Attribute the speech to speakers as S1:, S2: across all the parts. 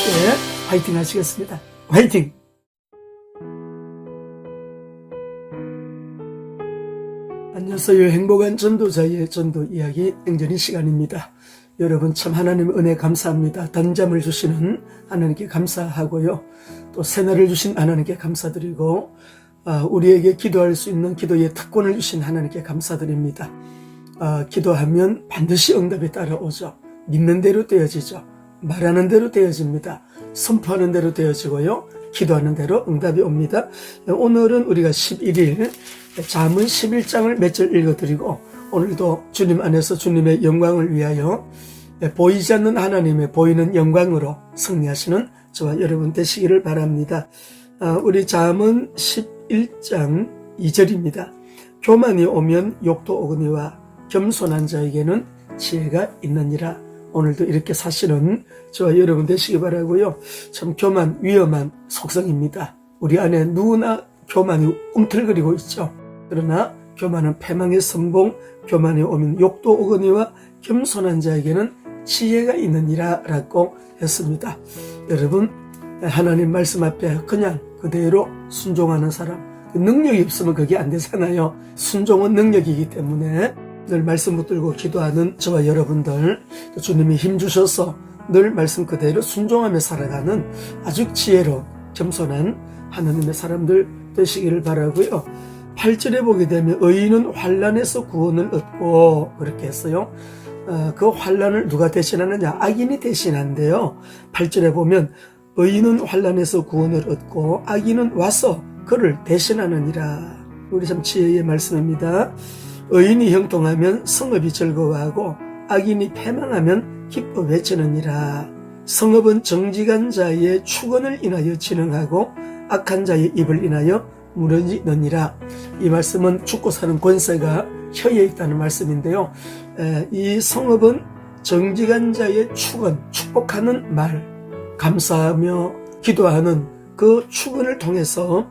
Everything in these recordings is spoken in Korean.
S1: 함께 화이팅 하시겠습니다. 화이팅! 안녕하세요. 행복한 전도자의 전도 이야기 행전이 시간입니다. 여러분 참 하나님 은혜 감사합니다. 단잠을 주시는 하나님께 감사하고요. 또 새날을 주신 하나님께 감사드리고 우리에게 기도할 수 있는 기도의 특권을 주신 하나님께 감사드립니다. 기도하면 반드시 응답이 따라오죠. 믿는 대로 되어지죠. 말하는 대로 되어집니다. 선포하는 대로 되어지고요. 기도하는 대로 응답이 옵니다. 오늘은 우리가 11일 잠언 11장을 몇 절 읽어드리고 오늘도 주님 안에서 주님의 영광을 위하여 보이지 않는 하나님의 보이는 영광으로 승리하시는 저와 여러분 되시기를 바랍니다. 우리 잠언 11장 2절입니다. 교만이 오면 욕도 오거니와 겸손한 자에게는 지혜가 있느니라. 오늘도 이렇게 사시는 저와 여러분 되시기 바라고요. 참 교만 위험한 속성입니다. 우리 안에 누구나 교만이 꿈틀거리고 있죠. 그러나 교만은 패망의 선봉, 교만이 오면 욕도 오거니와 겸손한 자에게는 지혜가 있느니라 라고 했습니다. 여러분 하나님 말씀 앞에 그냥 그대로 순종하는 사람, 능력이 없으면 그게 안 되잖아요. 순종은 능력이기 때문에 늘 말씀 붙들고 기도하는 저와 여러분들, 주님이 힘주셔서 늘 말씀 그대로 순종하며 살아가는 아주 지혜로운 겸손한 하나님의 사람들 되시기를 바라고요. 8절에 보게 되면 의인은 환난에서 구원을 얻고 그렇게 했어요. 그 환난을 누가 대신하느냐? 악인이 대신한대요. 8절에 보면 의인은 환난에서 구원을 얻고 악인은 와서 그를 대신하느니라. 우리 참 지혜의 말씀입니다. 의인이 형통하면 성읍이 즐거워하고 악인이 패망하면 기뻐 외치느니라. 성읍은 정직한 자의 축원을 인하여 진흥하고 악한 자의 입을 인하여 무너지느니라. 이 말씀은 죽고 사는 권세가 혀에 있다는 말씀인데요. 이 성읍은 정직한 자의 축원, 축복하는 말, 감사하며 기도하는 그 축원을 통해서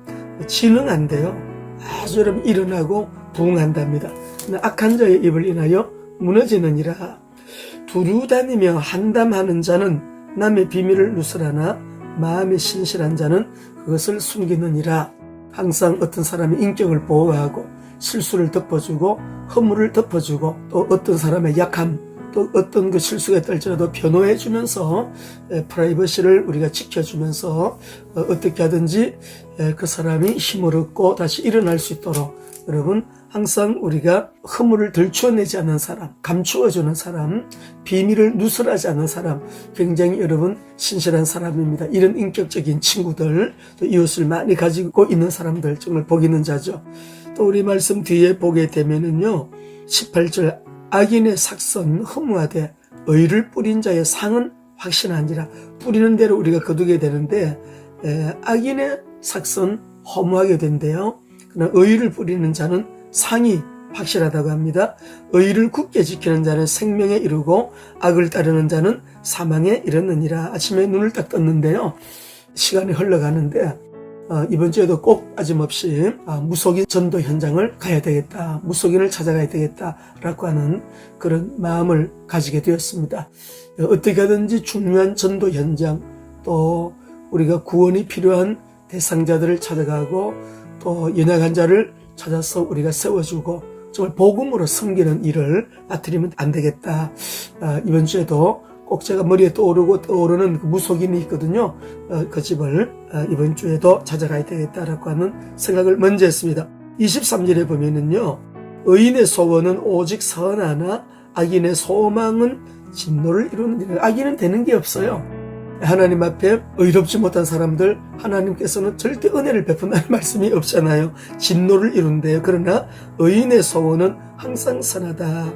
S1: 진흥한대요. 아주 여러분 일어나고 부흥한답니다. 악한 자의 입을 인하여 무너지느니라. 두루 다니며 한담하는 자는 남의 비밀을 누설하나 마음이 신실한 자는 그것을 숨기느니라. 항상 어떤 사람의 인격을 보호하고 실수를 덮어주고 허물을 덮어주고 또 어떤 사람의 약함 또 어떤 그 실수가 있을지라도 변호해 주면서 프라이버시를 우리가 지켜주면서 어떻게 하든지 그 사람이 힘을 얻고 다시 일어날 수 있도록 여러분 항상 우리가 허물을 들추어내지 않는 사람, 감추어주는 사람, 비밀을 누설하지 않는 사람, 굉장히 여러분 신실한 사람입니다. 이런 인격적인 친구들, 또 이웃을 많이 가지고 있는 사람들 정말 복 있는 자죠. 또 우리 말씀 뒤에 보게 되면은요, 18절 악인의 삭선 허무하되 의를 뿌린 자의 상은 확신하니라. 뿌리는 대로 우리가 거두게 되는데 악인의 삭선 허무하게 된대요. 그러나 의를 뿌리는 자는 상이 확실하다고 합니다. 의를 굳게 지키는 자는 생명에 이르고 악을 따르는 자는 사망에 이르느니라. 아침에 눈을 딱 떴는데요. 시간이 흘러가는데 이번 주에도 꼭 빠짐없이 무속인 전도 현장을 가야 되겠다. 무속인을 찾아가야 되겠다라고 하는 그런 마음을 가지게 되었습니다. 어떻게 하든지 중요한 전도 현장 또 우리가 구원이 필요한 대상자들을 찾아가고 또 연약한 자를 찾아서 우리가 세워주고 정말 복음으로 섬기는 일을 빠뜨리면 안 되겠다. 이번 주에도 꼭 제가 머리에 떠오르는 그 무속인이 있거든요. 그 집을 이번 주에도 찾아가야 되겠다라고 하는 생각을 먼저 했습니다. 23절에 보면은요. 의인의 소원은 오직 선하나 악인의 소망은 진노를 이루느니라. 악인은 되는 게 없어요. 하나님 앞에 의롭지 못한 사람들 하나님께서는 절대 은혜를 베푼다는 말씀이 없잖아요. 진노를 이룬대요. 그러나 의인의 소원은 항상 선하다.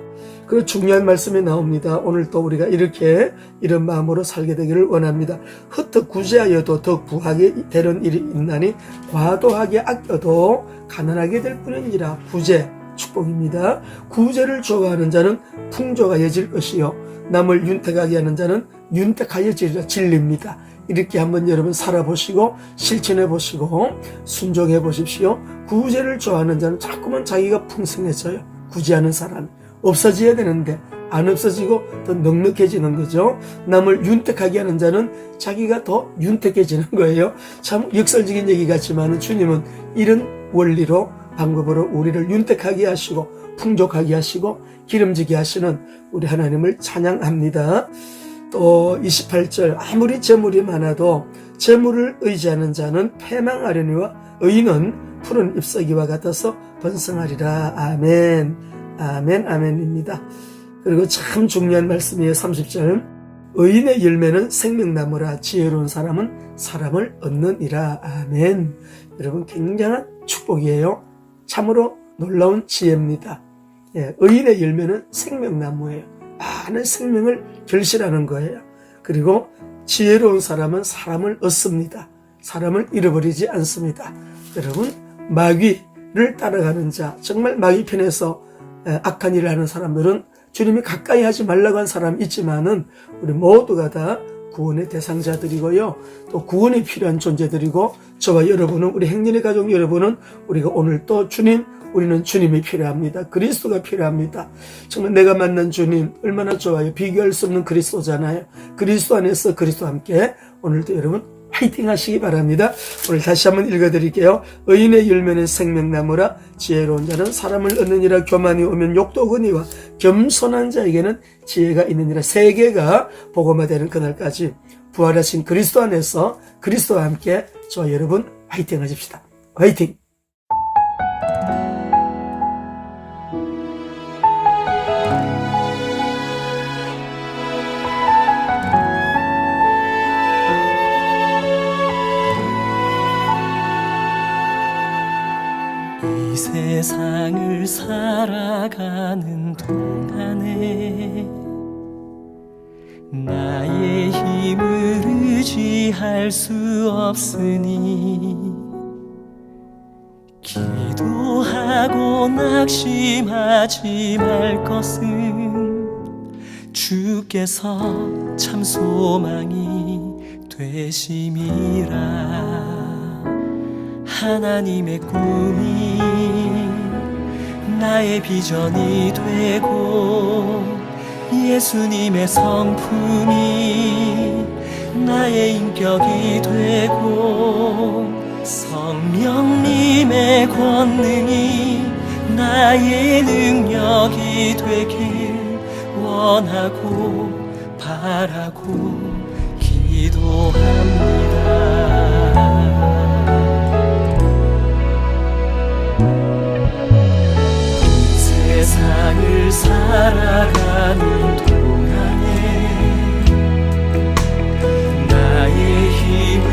S1: 그 중요한 말씀이 나옵니다. 오늘 또 우리가 이렇게 이런 마음으로 살게 되기를 원합니다. 흩어 구제하여도 더 구하게 되는 일이 있나니 과도하게 아껴도 가난하게 될 뿐이니라. 구제 축복입니다. 구제를 좋아하는 자는 풍족하여질 것이요 남을 윤택하게 하는 자는 윤택하여지리라. 진리입니다. 이렇게 한번 여러분 살아보시고 실천해 보시고 순종해 보십시오. 구제를 좋아하는 자는 자꾸만 자기가 풍성해져요. 구제하는 사람 없어져야 되는데 안 없어지고 더 넉넉해지는 거죠. 남을 윤택하게 하는 자는 자기가 더 윤택해지는 거예요. 참 역설적인 얘기 같지만 주님은 이런 원리로 방법으로 우리를 윤택하게 하시고 풍족하게 하시고 기름지게 하시는 우리 하나님을 찬양합니다. 또 28절 아무리 재물이 많아도 재물을 의지하는 자는 패망하려니와 의인은 푸른 잎사귀와 같아서 번성하리라. 아멘. 아멘 아멘입니다. 그리고 참 중요한 말씀이에요. 30절 의인의 열매는 생명나무라 지혜로운 사람은 사람을 얻느니라. 아멘. 여러분 굉장한 축복이에요. 참으로 놀라운 지혜입니다. 예, 의인의 열매는 생명나무예요. 많은 생명을 결실하는 거예요. 그리고 지혜로운 사람은 사람을 얻습니다. 사람을 잃어버리지 않습니다. 여러분 마귀를 따라가는 자, 정말 마귀 편에서 악한 일을 하는 사람들은 주님이 가까이 하지 말라고 한 사람이 있지만은 우리 모두가 다 구원의 대상자들이고요. 또 구원이 필요한 존재들이고 저와 여러분은 우리 행진의 가족 여러분은 우리가 오늘 또 우리는 주님이 필요합니다. 그리스도가 필요합니다. 정말 내가 만난 주님 얼마나 좋아요. 비교할 수 없는 그리스도잖아요. 그리스도 안에서 그리스도와 함께 오늘도 여러분 화이팅 하시기 바랍니다. 오늘 다시 한번 읽어드릴게요. 의인의 열매는 생명나무라 지혜로운 자는 사람을 얻느니라. 교만이 오면 욕도 오거니와 겸손한 자에게는 지혜가 있느니라. 세계가 복음화되는 그날까지 부활하신 그리스도 안에서 그리스도와 함께 저와 여러분 화이팅 하십시다. 화이팅!
S2: 이 세상을 살아가는 동안에 나의 힘을 의지할 수 없으니 기도하고 낙심하지 말 것은 주께서 참 소망이 되심이라. 하나님의 꿈이 나의 비전이 되고 예수님의 성품이 나의 인격이 되고 성령님의 권능이 나의 능력이 되길 원하고 바라고 기도합니다. 세상을 살아가는 동안에 나의 힘을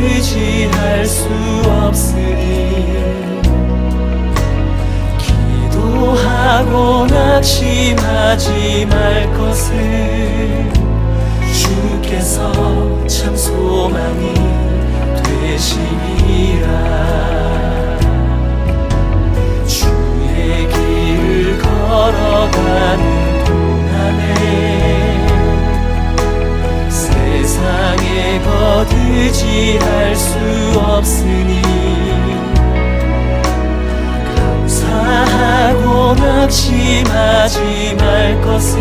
S2: 의지할 수 없으니 기도하고 낙심하지 말 것을 주께서 참 소망이 되심이라. 걸어가는 동안에 세상에 거두지할 수 없으니 감사하고 낙심하지 말 것을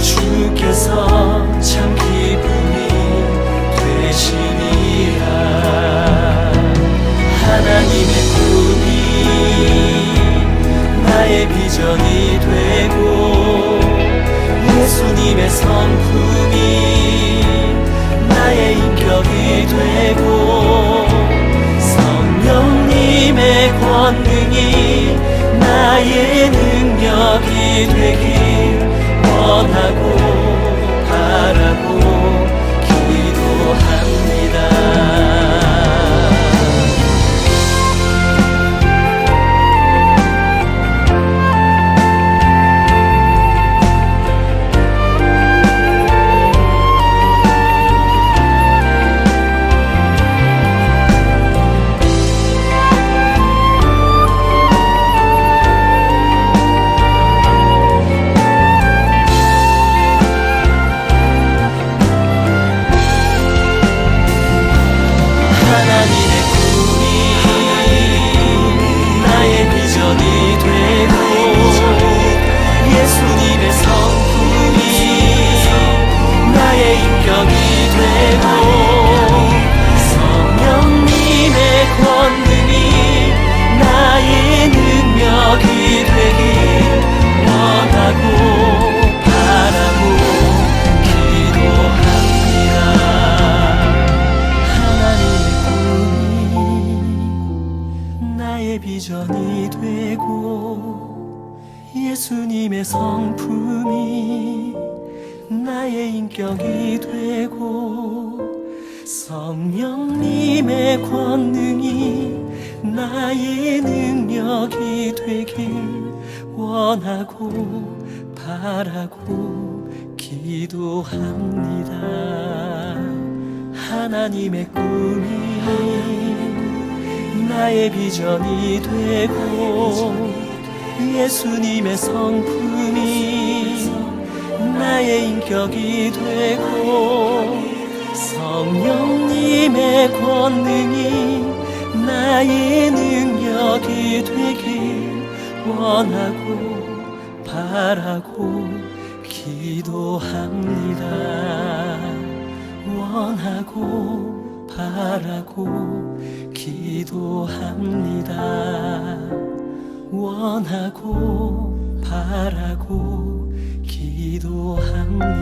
S2: 주께서 참 기쁨이 되시니라. 하나님의 꿈이 나의 비전이 되고 예수님의 성품이 나의 인격이 되고 성령님의 권능이 나의 능력이 되길 원하고 바라고 기도합니다. 나의 비전이 되고 예수님의 성품이 나의 인격이 되고 성령님의 권능이 나의 능력이 되길 원하고 바라고 기도합니다. 하나님의 꿈이 나의 비전이 되고 예수님의 성품이 나의 인격이 되고 성령님의 권능이 나의 능력이 되길 원하고 바라고 기도합니다. 원하고 바라고 기도합니다. 원하고 바라고 기도합니다.